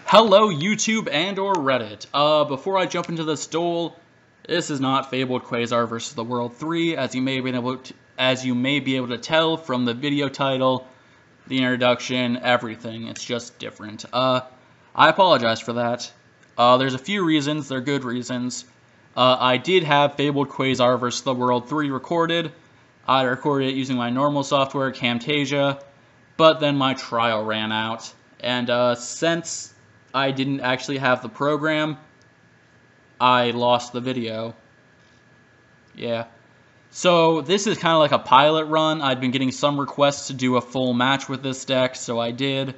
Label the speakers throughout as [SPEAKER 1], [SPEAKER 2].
[SPEAKER 1] Hello YouTube and or Reddit. Before I jump into this duel, this is not Fabled Quasar versus the World 3, as you may be able to tell from the video title, the introduction, everything. It's just different. I apologize for that. There's a few reasons, they're good reasons. I did have Fabled Quasar versus the World 3 recorded. I recorded it using my normal software, Camtasia, but then my trial ran out. And since I didn't actually have the program, I lost the video. Yeah. So this is kind of like a pilot run. I'd been getting some requests to do a full match with this deck, so I did.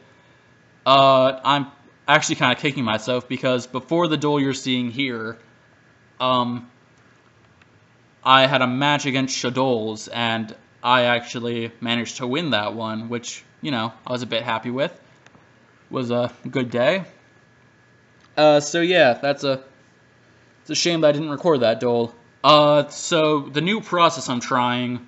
[SPEAKER 1] I'm actually kind of kicking myself because before the duel you're seeing here, I had a match against Shadows, and I actually managed to win that one, which, you know, I was a bit happy with. It was a good day. So yeah, it's a shame that I didn't record that duel. So the new process I'm trying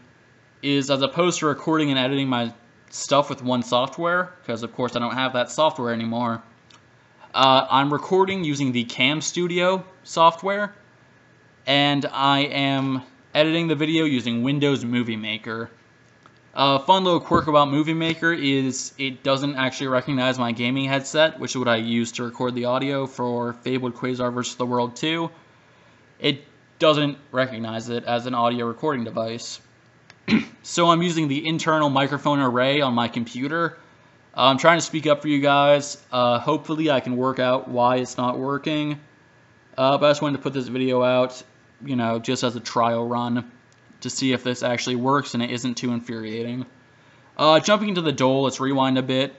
[SPEAKER 1] is, as opposed to recording and editing my stuff with one software, because of course I don't have that software anymore, I'm recording using the Cam Studio software, and I am editing the video using Windows Movie Maker. Fun little quirk about Movie Maker is it doesn't actually recognize my gaming headset, which is what I use to record the audio for Fabled Quasar vs. the World 2. It doesn't recognize it as an audio recording device. So I'm using the internal microphone array on my computer. I'm trying to speak up for you guys. Hopefully I can work out why it's not working. But I just wanted to put this video out, you know, just as a trial run, to see if this actually works and it isn't too infuriating. Jumping into the duel, let's rewind a bit.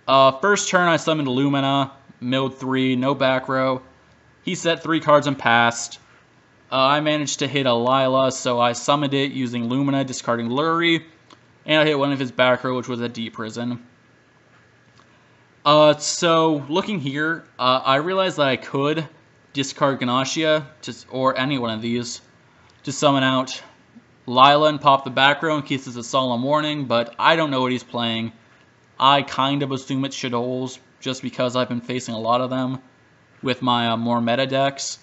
[SPEAKER 1] First turn I summoned Lumina, milled 3, no back row. He set 3 cards and passed. I managed to hit a Lila, so I summoned it using Lumina, discarding Lurie, and I hit one of his back row, which was a D Prison. So looking here, I realized that I could discard Ganashia, or any one of these, to summon out Lila and pop the back row in case it's a Solemn Warning, but I don't know what he's playing. I kind of assume it's Shadows, just because I've been facing a lot of them with my more meta decks.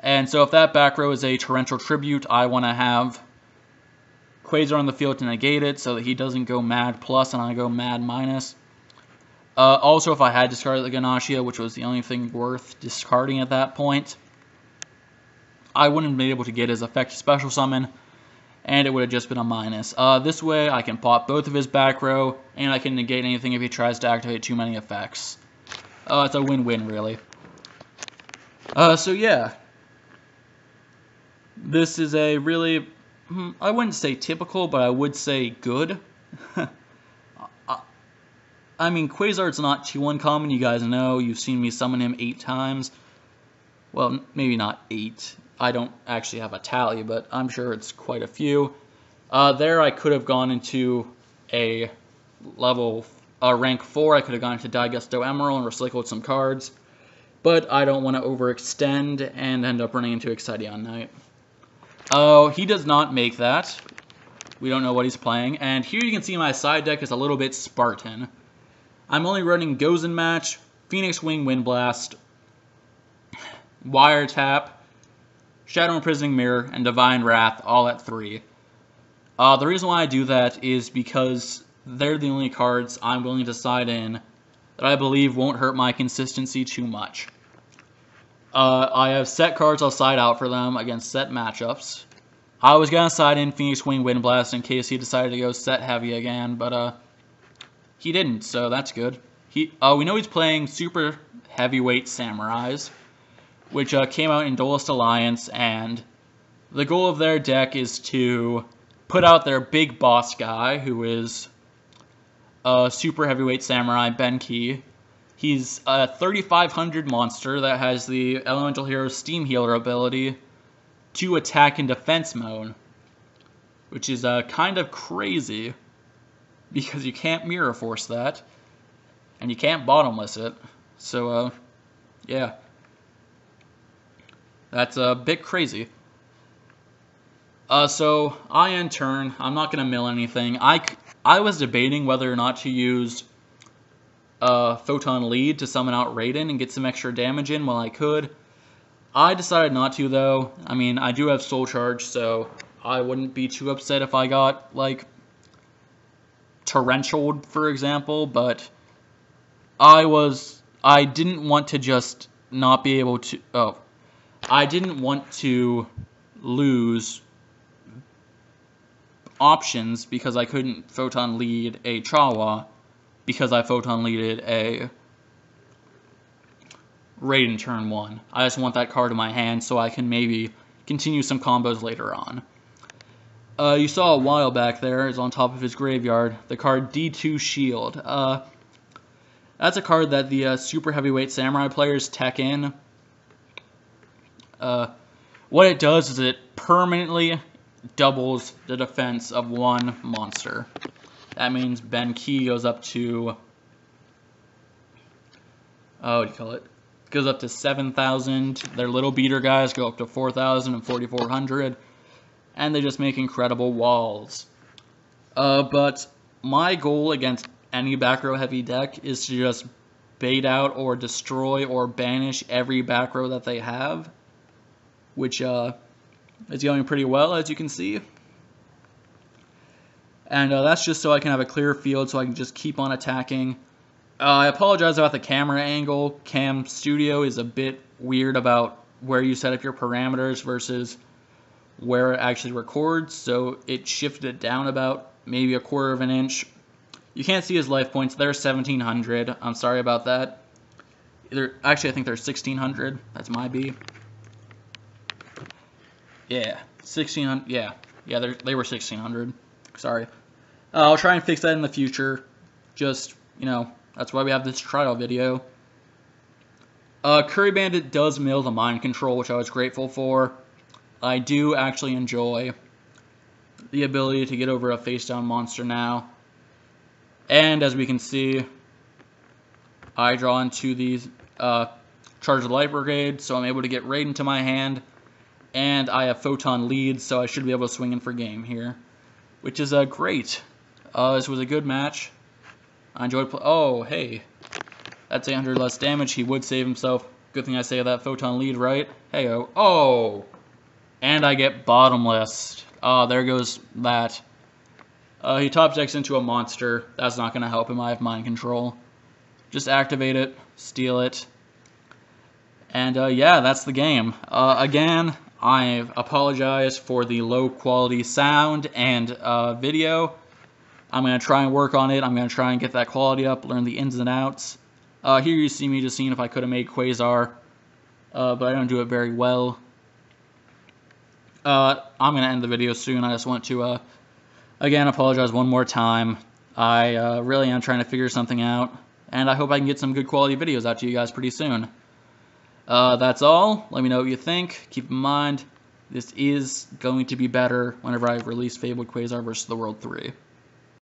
[SPEAKER 1] And so if that back row is a Torrential Tribute, I want to have Quasar on the field to negate it so that he doesn't go Mad Plus and I go Mad Minus. Also, if I had discarded the Ganashia, which was the only thing worth discarding at that point, I wouldn't have been able to get his effective special summon, and it would have just been a minus. This way, I can pop both of his back row, and I can negate anything if he tries to activate too many effects. It's a win-win, really. So yeah. This is a really, I wouldn't say typical, but I would say good. I mean, Quasar's not too uncommon, you guys know. You've seen me summon him 8 times. Well, maybe not 8. I don't actually have a tally, but I'm sure it's quite a few. There I could have gone into a rank 4. I could have gone into Daigusto Emerald and recycled some cards. But I don't want to overextend and end up running into Excidion Knight. Oh, he does not make that. We don't know what he's playing. And here you can see my side deck is a little bit Spartan. I'm only running Gozen Match, Phoenix Wing Windblast, Wiretap, Shadow Imprisoning Mirror, and Divine Wrath, all at 3. The reason why I do that is because they're the only cards I'm willing to side in that I believe won't hurt my consistency too much. I have set cards I'll side out for them against set matchups. I was going to side in Phoenix Wing Windblast in case he decided to go set heavy again, but he didn't, so that's good. We know he's playing Superheavyweight Samurais, which came out in Duelist Alliance, and the goal of their deck is to put out their big boss guy, who is Superheavyweight Samurai Benki. He's a 3500 monster that has the Elemental Hero Steam Healer ability to attack in defense mode, which is kind of crazy, because you can't Mirror Force that, and you can't Bottomless it, so yeah. That's a bit crazy. So I end turn. I'm not going to mill anything. I was debating whether or not to use Photon Lead to summon out Raiden and get some extra damage in while I could. I decided not to, though. I mean, I do have Soul Charge, so I wouldn't be too upset if I got, like, torrentialed, for example, but I didn't want to just not be able to, I didn't want to lose options because I couldn't Photon Lead a Chawa because I Photon Leaded a Raiden turn 1. I just want that card in my hand so I can maybe continue some combos later on. You saw a while back there is on top of his graveyard, the card D2 Shield. That's a card that the Super Heavyweight Samurai players tech in. What it does is it permanently doubles the defense of one monster. That means Benki goes up to, what do you call it? Goes up to 7,000. Their little beater guys go up to 4,000 and 4,400. And they just make incredible walls. But my goal against any back row heavy deck is to just bait out or destroy or banish every back row that they have, which is going pretty well, as you can see. And that's just so I can have a clear field so I can just keep on attacking. I apologize about the camera angle. Cam Studio is a bit weird about where you set up your parameters versus where it actually records, so it shifted it down about maybe a quarter of an inch. You can't see his life points. They're 1,700. I'm sorry about that. Actually, I think they're 1,600. That's my B. Yeah, 1,600. Yeah, they were 1,600. Sorry. I'll try and fix that in the future. Just, you know, that's why we have this trial video. Curry Bandit does mill the mind control, which I was grateful for. I do actually enjoy the ability to get over a face-down monster now. And as we can see, I draw into these Charge the Light Brigade, so I'm able to get Raiden to my hand. And I have Photon Lead, so I should be able to swing in for game here, which is great. This was a good match. I enjoyed oh, hey. That's 800 less damage. He would save himself. Good thing I saved that Photon Lead, right? Hey-oh. Oh! And I get bottomless. There goes that. He top decks into a monster. That's not going to help him. I have mind control. Just activate it, steal it. And yeah, that's the game. Again, I apologize for the low quality sound and video. I'm going to try and work on it. I'm going to try and get that quality up, learn the ins and outs. Here you see me just seeing if I could have made Quasar, but I don't do it very well. I'm going to end the video soon. I just want to, again, apologize one more time. I really am trying to figure something out, and I hope I can get some good quality videos out to you guys pretty soon. That's all. Let me know what you think. Keep in mind, this is going to be better whenever I release Fabled Quasar vs. the World 3.